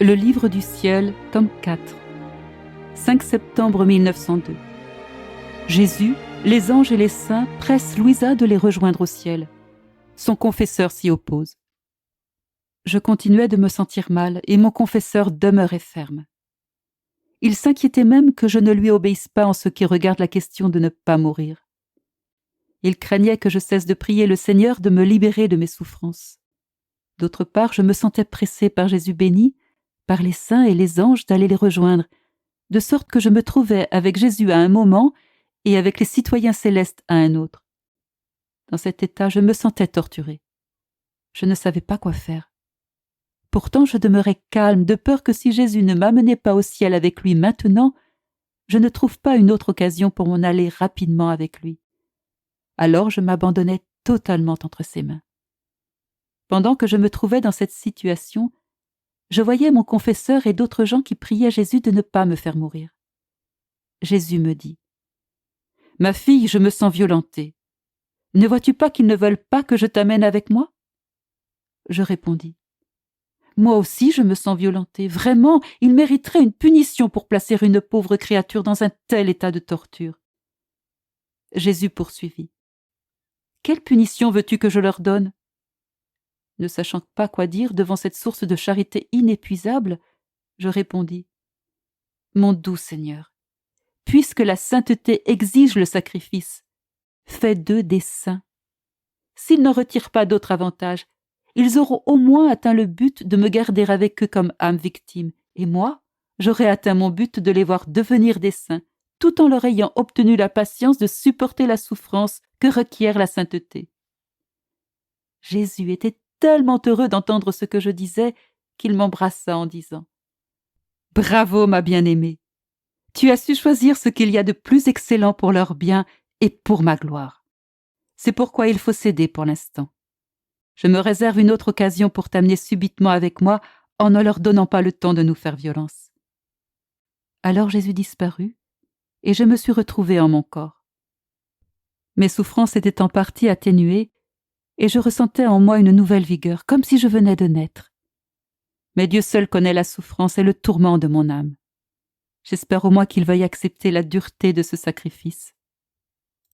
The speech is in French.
Le livre du ciel, tome 4. 5 septembre 1902. Jésus, les anges et les saints pressent Louisa de les rejoindre au ciel. Son confesseur s'y oppose. Je continuais de me sentir mal et mon confesseur demeurait ferme. Il s'inquiétait même que je ne lui obéisse pas en ce qui regarde la question de ne pas mourir. Il craignait que je cesse de prier le Seigneur de me libérer de mes souffrances. D'autre part, je me sentais pressée par Jésus béni, par les saints et les anges d'aller les rejoindre, de sorte que je me trouvais avec Jésus à un moment et avec les citoyens célestes à un autre. Dans cet état, je me sentais torturée. Je ne savais pas quoi faire. Pourtant, je demeurais calme, de peur que si Jésus ne m'amenait pas au ciel avec lui maintenant, je ne trouve pas une autre occasion pour m'en aller rapidement avec lui. Alors je m'abandonnais totalement entre ses mains. Pendant que je me trouvais dans cette situation, je voyais mon confesseur et d'autres gens qui priaient Jésus de ne pas me faire mourir. Jésus me dit : « Ma fille, je me sens violentée. Ne vois-tu pas qu'ils ne veulent pas que je t'amène avec moi ?» Je répondis : « Moi aussi je me sens violentée. Vraiment, ils mériteraient une punition pour placer une pauvre créature dans un tel état de torture. » Jésus poursuivit : « Quelle punition veux-tu que je leur donne ?» Ne sachant pas quoi dire devant cette source de charité inépuisable, je répondis : « Mon doux Seigneur, puisque la sainteté exige le sacrifice, fais d'eux des saints. S'ils n'en retirent pas d'autre avantage, ils auront au moins atteint le but de me garder avec eux comme âme victime, et moi, j'aurai atteint mon but de les voir devenir des saints, tout en leur ayant obtenu la patience de supporter la souffrance que requiert la sainteté. » Jésus était tellement heureux d'entendre ce que je disais qu'il m'embrassa en disant : « Bravo, ma bien-aimée, tu as su choisir ce qu'il y a de plus excellent pour leur bien et pour ma gloire. C'est pourquoi il faut céder pour l'instant. Je me réserve une autre occasion pour t'amener subitement avec moi en ne leur donnant pas le temps de nous faire violence. » Alors Jésus disparut et je me suis retrouvée en mon corps. Mes souffrances étaient en partie atténuées et je ressentais en moi une nouvelle vigueur, comme si je venais de naître. Mais Dieu seul connaît la souffrance et le tourment de mon âme. J'espère au moins qu'il veuille accepter la dureté de ce sacrifice.